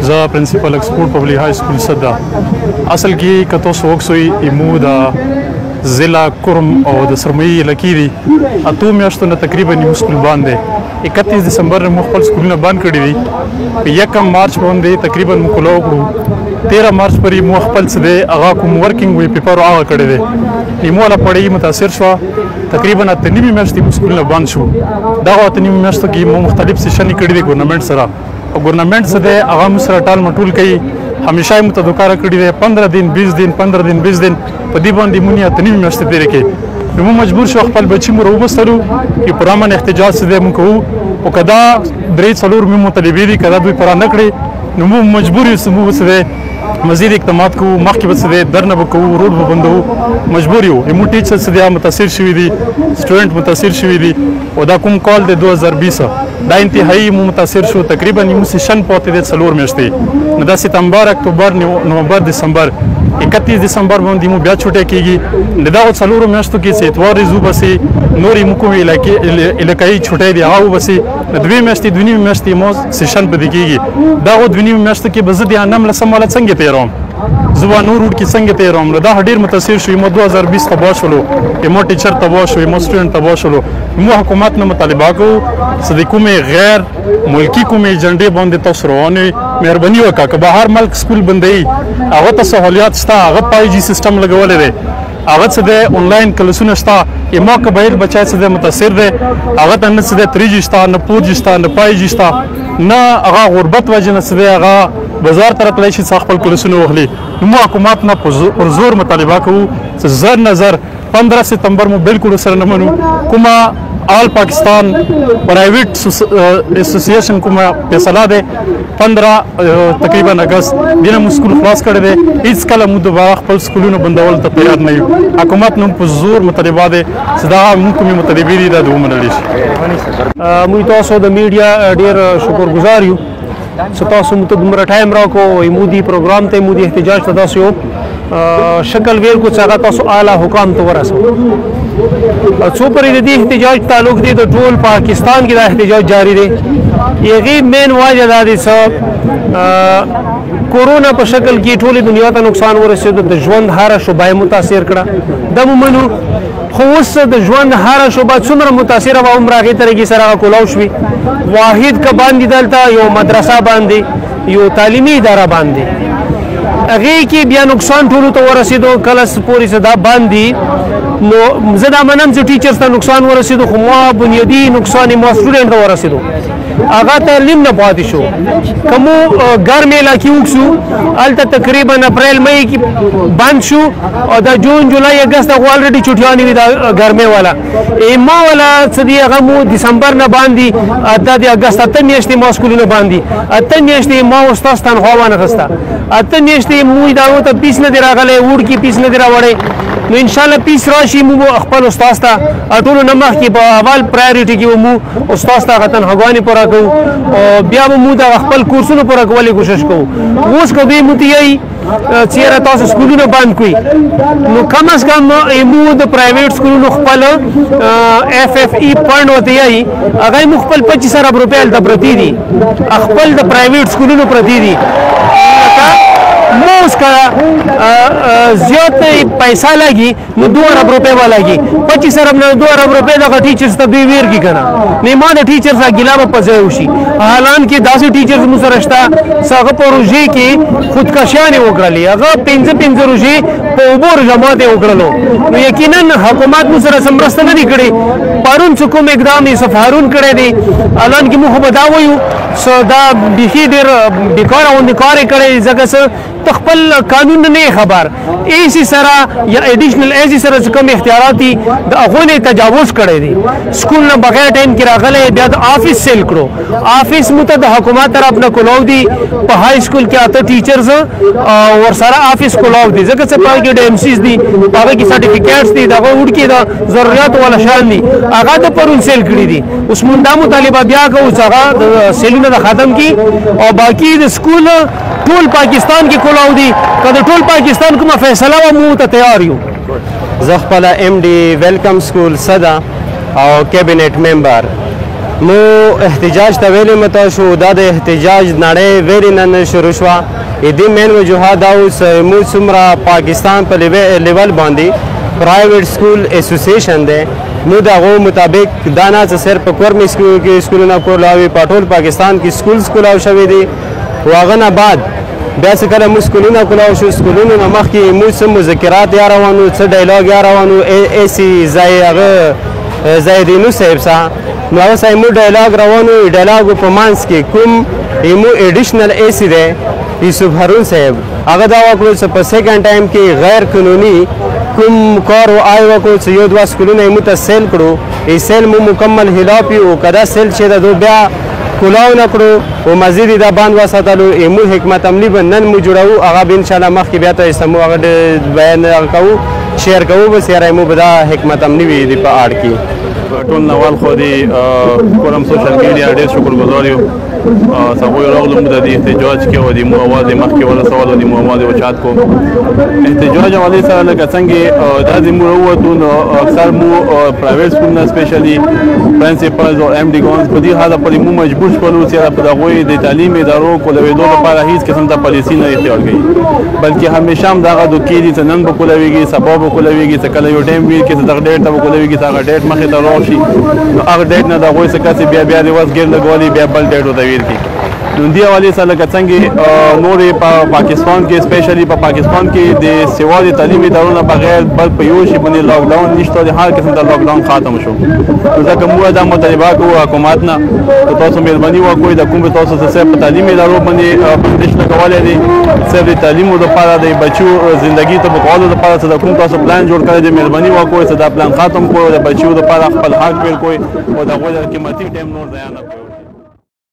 زه پرنسپل اکسپورټ پبلک های سکول صدا اصل کې کتو سوکسوي ایمو دا ضلع کرم او د سرمایي لکی دي اته میاشتو نه تقریبا نیو سکول باندې 31 دسمبر مو خپل سکولونه بند کړی دي په 1 مارچ باندې تقریبا مو کولو کړو 13 مارچ پرې مو خپل څه دی هغه کوم ورکینګ وی پیپر هغه کړی دی نیمه لا پړی متاثر شو تقریبا اته نیمه میاشتې مو سکولونه بند شو دا اته نیمه میاشتو کې مو مختلف سیشن کړی دي ګورنمنت سره او ګورنمنت څه دی هغه مو سره ټال مټول کوي همیشه مو ته دوکاره کړی دی 15 دن 20 دن 15 دن 20 دن په دې باندې مونږه ته نیمه میاشتې تیر کې نو مجبور شو خپل بچی مو روبستلو چې پرامن احتجاج څه دی مو کوو او کدا درې څلور مو مطالبه دي کدا دوی پرا نکړي نو مو مجبور یو سمو څه دی مزید اقدامات کوو مخکې به څه دی درنه به کوو روډ به بندوو مجبور یو مو ټیچر څه دی متاثر شوي دي سټوډنټ متاثر شوي دي او دا کوم کال دی 2020 دا انتهایی مو متاثر شو تقریبا نیمه سیشن پاتې دی څلور میاشتې نو دا ستمبر اکتوبر نومبر دسمبر 31 دسمبر باندې مو بیا چھوټه کیږي دا څلور میاشتو کې چې اتوار زو بسي نورې مو کومې علاقايي چھوټه دی هغه بسي دوی میاشتې دونی میاشتې مو سیشن پدې کیږي دا دونی میاشتو کې بزدي انم لسماله څنګه تیروم زبا نور روډ کې څنګه تیروم دا ډیر متاثر شو مو 2020 تبا شولو مو ټیچر تبا شو مو سټوډنټ تبا شولو مو حکومت نه مطالبه کو صدیقومه غیر ملکی کومه ایجنډې باندې تاسو روانه مهرباني وکړه که بهر ملک سکول بندي هغه ته سہولیات شته هغه پای جی سیستم لګولې دی هغه څه د انلاین کلاسونه شته یما کبایل بچای څه د متاثر دی هغه ته نه څه د 3 جی شته نه 4 جی شته نه پای جی شته نه هغه غربت وجه نه څه دی هغه بازار طرف لای شي خپل کلاسونه وغلي نو حکومت نه پر زور مطالبه کوو چې زر نظر 15 ستمبر مو بالکل سره نه منو کومه آل پاکستان پرائیویٹ ایسوسیشن کومه فیصله ده 15 تقریبا اگست دینه مو سکول خلاص کړی دی هیڅ کله مو دوباره خپل سکولونه بندول ته تیار نه یو حکومت نو په زور مطالبه ده صدا مو کومه مطالبه دي د ومنل شي مو تاسو د میډیا ډیر شکرګزار یو چې تاسو مو ته دومره ټایم راکو مودي پروګرام ته مودي احتجاج ته تاسو شکل ویل کو څنګه تاسو اعلی حکام ته ورسو څو پرې د دې احتجاج تعلق دی د ټول پاکستان کې دا احتجاج جاری دی یغي مین واجب ده چې کورونا په شکل کې ټول دنیا ته نقصان ورسېد د ژوند هر شوبه متاثر کړه د مومنو خو اوس د ژوند هر شوبه څومره متاثر او عمرغه طریقې سره کولاو شوي واحد ک باندې دلته یو مدرسه باندې یو تعلیمي اداره باندې هغه کې بیا نقصان ټول ته ورسېدو کله پوری صدا باندې نو زدا منم چې ټیچرز ته نقصان ورسېدو خو ما بنیادی نقصان ما سټوډنټ ته ورسېدو هغه تعلیم نه پاتې شو کومو ګرمه علاقې وکسو الته تقریبا اپریل مئی کې بند شو او د جون جولای اگست هغه الریډي چټیانی وی د ګرمه والا ایما والا صدی هغه مو دسمبر نه باندې د اگست ته میاشتې ما سکولونه باندې اته میاشتې ما استاد تنخوا ونه غستا اته میاشتې مو دا ته پیس نه دی راغله وډ کې پیس نه دی راوړې نو ان شاء الله پیس راشي مو خپل استاد ته ټول نمخ کې په اول پرایورټي کې مو استاد ته غتن هغوانی پورا کو او بیا مو د خپل کورسونو پورا کولې کوشش کوو اوس کو به متي چیرې تاسو سکولونه بند کوي نو کم از کم مو د پرایویټ سکولونو خپل اف اف ای فند وته یي هغه مو خپل 25,000 روپیا د پرتی دي خپل د پرایویټ سکولونو پرتی دي موس کا زیات پیسہ لگی نو 2 ارب روپے والا لگی 25 ارب نه 2 ارب روپے د ټیچرز ته دوی ویر کی کنه نه ما د ټیچرز غلا په ځای وشي حالان کې داسې ټیچرز مو سره شته څنګه پروژې کې خودکشیانه وکړلې هغه 15 روزي په اوبور جماعت وکړلو نو یقینا حکومت مو سره سمرسته نه کړي پرون څه کوم اقدام یې سفارون کړي دي اعلان کې مو خو بداوي دا بخي ډیر بیکار او نکار کړي ځکه تخپل قانون نه خبر ایسی سره یا ایډیشنل ایسی سره کوم اختیاراتي د اغونه تجاوز کړي دي سکول نه بغیر ټایم کې راغله بیا د افیس سیل کړو افیس متد حکومت طرف نه کولاو دي په های سکول کې اته ټیچرز ور سره افیس کولاو دي ځکه چې پاره کې د ام سیز دي پاره کې سرټیفیکټس دي دا وډ کې دا ضرورت ولا شان دي هغه د پرون سیل کړي دي اوس مونږ د مطالبه بیا کوو چې هغه سیلونه ختم کی او باقی د سکول ټول پاکستان کې کولاو دي کله ټول پاکستان کومه فیصله و مو ته تیار یو زه خپل ام ډي ویلکم سکول صدا او کابینټ ممبر مو احتجاج ته ویلې مته شو دا د احتجاج نړۍ ویلې نن شروع شوه دې مین وجوهات دا اوس موږ څومره پاکستان په لیول باندې پرایویټ سکول اسوسیشن دی نو د هغو مطابق دا نه چې صرف په کورمي سکولونه کولاوي په ټول پاکستان کې سکولز کولاو شوي دي خو هغه نه بعد بیا چې کله موږ سکولونه کولاو شو سکولونو نه مخکې موږ څه مذکرات یا روانو څه ډایلاګ یا روانو ایسي ځای هغه زایدینو صاحب سا نو هغه ځای موږ ډایلاګ روانو ډایلاګو په منځ کې کوم ایمو ایډیشنل ایسي دی یوسف هارون صاحب هغه دا وکړو چې په سیکنډ ټایم کې غیر قانوني کوم کار آی وکړو چې یو دوه سکولونه یې موږ ته سیل کړو ای سیل مو مکمل خلاف یو کدا سیل چې د دو بیا کولاو نه کړو او مزید دا باند وساتلو ایمو حکمت عملی به نن مو جوړو هغه به انشاءالله مخکې بیا ته سمو هغه بیان کوو شیر کوو بس یاره مو به دا حکمت عملی وي د په اړ کې ټول نوال خو دی کوم سوشل میډیا ډېر شکرګزار یو سبو راغلو موږ د احتجاج کې و د مو आवाज مخکې ولا سوال د مو आवाज وچات کو احتجاج والے سره لکه څنګه د مو وروته نو اکثر مو پرایویټ سکول نه سپیشلی پرنسپلز او ام ډي ګونز په دې حالت په مو مجبور شول چې په دغه د تعلیم ادارو کولویدو لپاره هیڅ قسم ته پالیسی نه اختیار کړي بلکې همیشه هم دغه د کېدی څنن په کولويږي سبب کولويږي چې کله یو ټیم وی کې دغه ډیټ ته کولويږي چې هغه ډیټ مخې ته راشي نو هغه ډیټ نه دغه څه کسي بیا د واس ګر لګولي بیا بل ډیټ وته ویر کی نو دی حواله سره لکه څنګه نورې په پاکستان کې سپیشلی په پاکستان کې د سیوا د تعلیمي ادارو نه بغیر بل په یو شی باندې لاک ډاون نشته د هر قسم د لاک ډاون ختم شو ځکه موږ د مطالبه کوو حکومت نه تاسو مهرباني وکړئ د کوم تاسو څه په تعلیمي ادارو باندې بندش لګولې دي صرف د تعلیم لپاره د بچو ژوندۍ ته بقولو لپاره څه د کوم تاسو پلان جوړ کړی د مهرباني وکړئ چې دا پلان ختم کړو د بچو لپاره خپل حق ورکړئ او د غوړ قیمتي ټیم نور ضایع نه کړئ